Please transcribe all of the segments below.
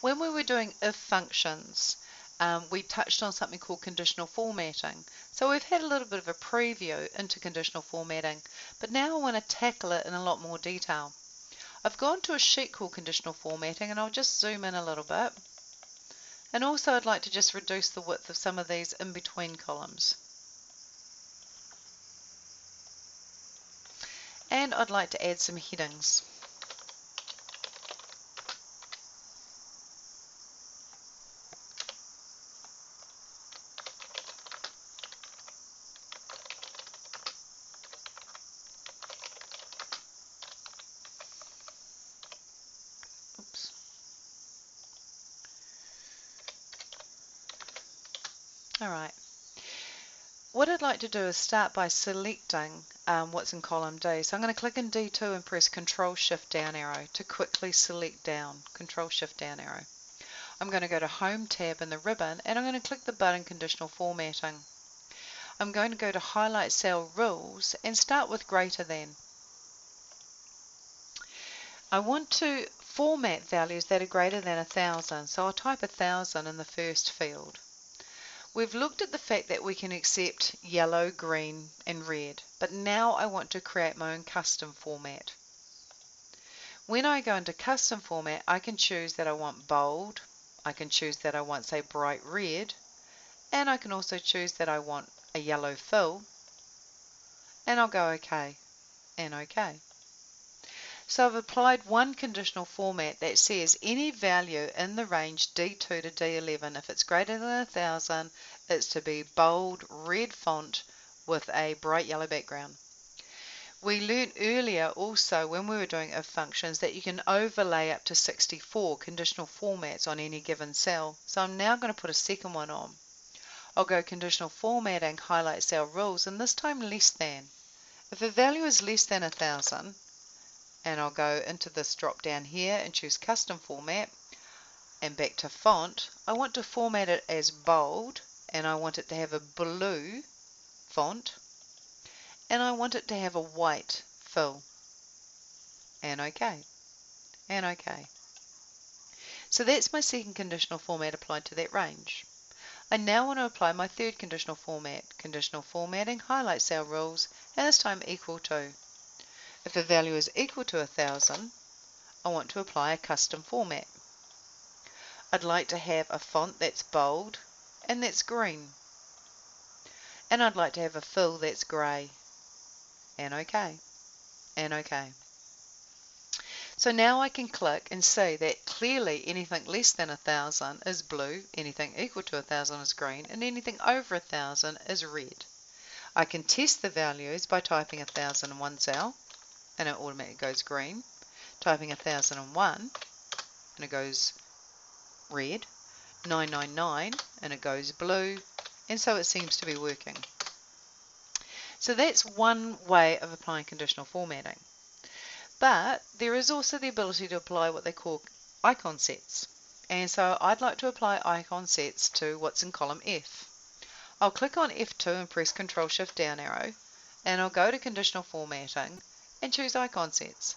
When we were doing if functions, we touched on something called conditional formatting. So we've had a little bit of a preview into conditional formatting, but now I want to tackle it in a lot more detail. I've gone to a sheet called conditional formatting, and I'll just zoom in a little bit. And also I'd like to just reduce the width of some of these in between columns. And I'd like to add some headings. Oops. Alright. What I'd like to do is start by selecting what's in column D. So I'm going to click in D2 and press Control Shift down arrow to quickly select down. Control Shift down arrow. I'm going to go to Home tab in the ribbon and I'm going to click the button Conditional Formatting. I'm going to go to Highlight Cell Rules and start with greater than. I want to format values that are greater than 1,000, so I'll type 1,000 in the first field. We've looked at the fact that we can accept yellow, green and red, but now I want to create my own custom format. When I go into custom format, I can choose that I want bold, I can choose that I want, say, bright red, and I can also choose that I want a yellow fill, and I'll go OK and OK. So I've applied one conditional format that says any value in the range D2 to D11, if it's greater than 1,000, it's to be bold red font with a bright yellow background. We learned earlier also when we were doing if functions that you can overlay up to 64 conditional formats on any given cell. So I'm now going to put a second one on. I'll go conditional formatting, highlight cell rules, and this time less than. If a value is less than 1,000, and I'll go into this drop down here and choose custom format and back to font. I want to format it as bold and I want it to have a blue font and I want it to have a white fill and OK and OK. So that's my second conditional format applied to that range. I now want to apply my third conditional format, conditional formatting, highlight cell rules, and this time equal to. If a value is equal to 1,000, I want to apply a custom format. I'd like to have a font that's bold and that's green. And I'd like to have a fill that's grey. And OK. And OK. So now I can click and see that clearly anything less than 1,000 is blue, anything equal to 1,000 is green, and anything over 1,000 is red. I can test the values by typing 1,000 in one cell, and it automatically goes green. Typing 1,001 and it goes red, 999 and it goes blue, and so it seems to be working. So that's one way of applying conditional formatting. But there is also the ability to apply what they call icon sets. And so I'd like to apply icon sets to what's in column F. I'll click on F2 and press Control Shift down arrow, and I'll go to conditional formatting and choose icon sets.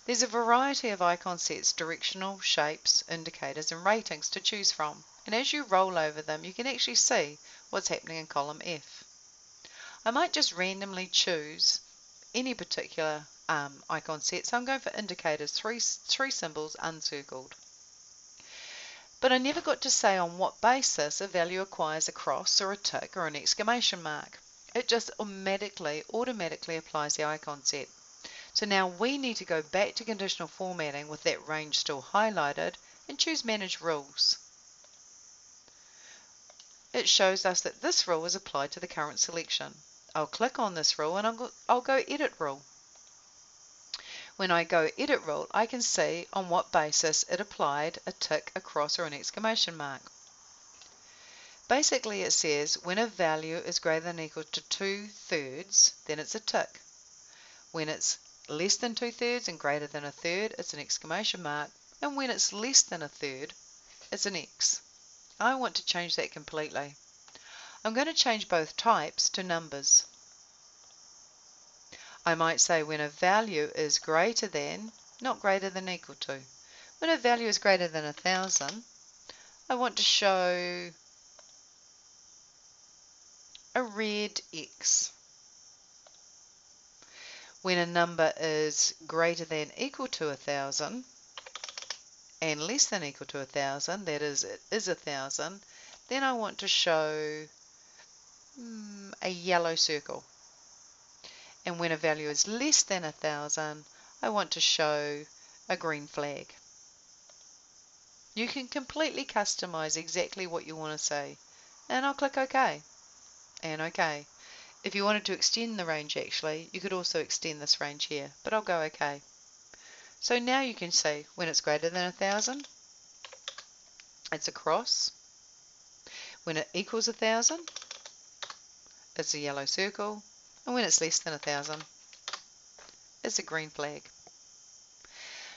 There's a variety of icon sets, directional, shapes, indicators and ratings to choose from, and as you roll over them you can actually see what's happening in column F. I might just randomly choose any particular icon set, so I'm going for indicators, three symbols uncircled. But I never got to say on what basis a value acquires a cross or a tick or an exclamation mark. It just automatically applies the icon set. So now we need to go back to conditional formatting with that range still highlighted and choose Manage Rules. It shows us that this rule is applied to the current selection. I'll click on this rule and I'll go Edit Rule. When I go Edit Rule, I can see on what basis it applied a tick, a cross or an exclamation mark. Basically it says when a value is greater than or equal to 2/3, then it's a tick. When it's less than 2/3 and greater than 1/3, it's an exclamation mark, and when it's less than 1/3, it's an X. I want to change that completely. I'm going to change both types to numbers. I might say when a value is greater than, not greater than equal to. When a value is greater than 1,000, I want to show a red X. When a number is greater than equal to 1,000 and less than equal to 1,000, that is, it is 1,000, then I want to show a yellow circle. And when a value is less than 1,000, I want to show a green flag. You can completely customize exactly what you want to say. And I'll click OK. And OK. If you wanted to extend the range actually, you could also extend this range here, but I'll go OK. So now you can see when it's greater than 1,000, it's a cross. When it equals 1,000, it's a yellow circle. And when it's less than 1,000, it's a green flag.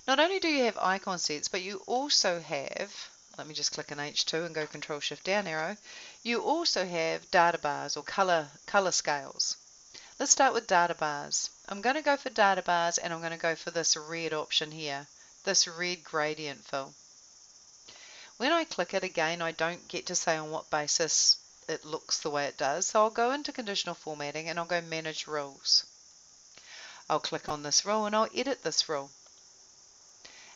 Not only do you have icon sets, but you also have, let me just click an H2 and go Control Shift down arrow, you also have data bars or color scales. Let's start with data bars. I'm going to go for data bars and I'm going to go for this red option here, this red gradient fill. When I click it again, I don't get to say on what basis it looks the way it does, so I'll go into Conditional Formatting and I'll go Manage Rules. I'll click on this rule and I'll edit this rule.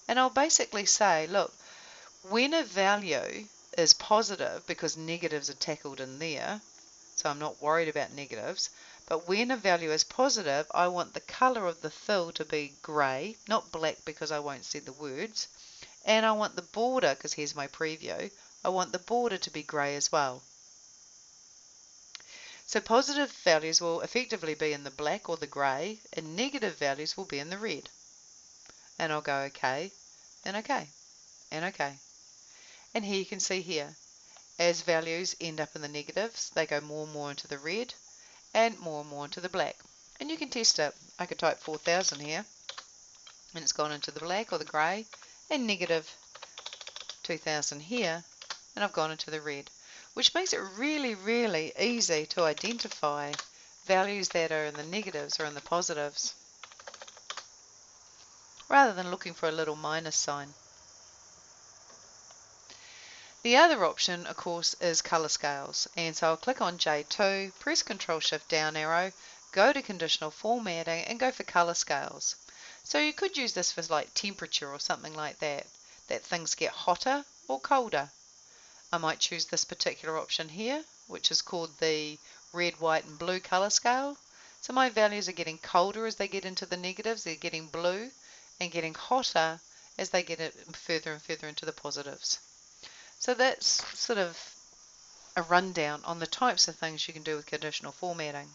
And I'll basically say, look, when a value is positive, because negatives are tackled in there, so I'm not worried about negatives, but when a value is positive, I want the color of the fill to be grey, not black because I won't see the words, and I want the border, because here's my preview, I want the border to be grey as well. So positive values will effectively be in the black or the grey, and negative values will be in the red. And I'll go OK, and OK, and OK. And here you can see here, as values end up in the negatives, they go more and more into the red, and more into the black. And you can test it. I could type 4,000 here, and it's gone into the black or the grey, and negative 2,000 here, and I've gone into the red, which makes it really, really easy to identify values that are in the negatives or in the positives, rather than looking for a little minus sign. The other option, of course, is color scales, and so I'll click on J2, press Control Shift down arrow, go to Conditional Formatting and go for color scales. So you could use this for like temperature or something like that things get hotter or colder. I might choose this particular option here, which is called the red, white and blue color scale. So my values are getting colder as they get into the negatives, they're getting blue, and getting hotter as they get further and further into the positives. So that's sort of a rundown on the types of things you can do with conditional formatting.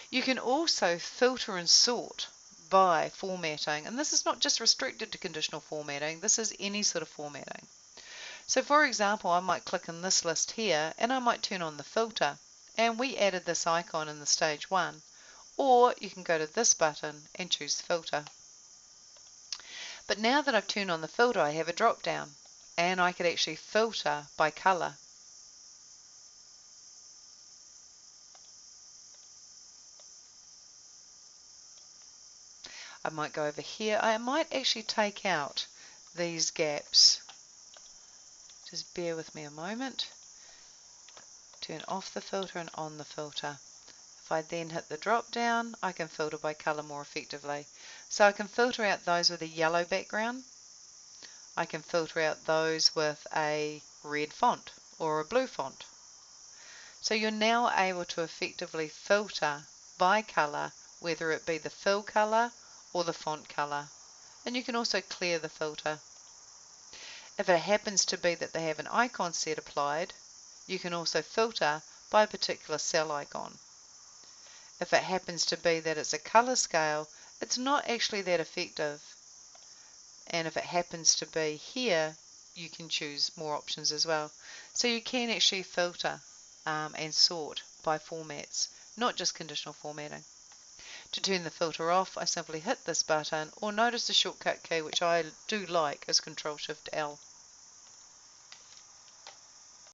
You can also filter and sort by formatting, and this is not just restricted to conditional formatting, this is any sort of formatting. So for example, I might click on this list here and I might turn on the filter, and we added this icon in the stage 1, or you can go to this button and choose filter. But now that I've turned on the filter, I have a drop down, and I could actually filter by color. I might go over here. I might actually take out these gaps. Just bear with me a moment. Turn off the filter and on the filter. If I then hit the drop down, I can filter by color more effectively. So I can filter out those with a yellow background. I can filter out those with a red font or a blue font. So you're now able to effectively filter by color, whether it be the fill color or the font color. And you can also clear the filter. If it happens to be that they have an icon set applied, you can also filter by a particular cell icon. If it happens to be that it's a color scale, it's not actually that effective. And if it happens to be here, you can choose more options as well. So you can actually filter and sort by formats, not just conditional formatting. To turn the filter off, I simply hit this button, or notice the shortcut key, which I do like, is Control Shift L.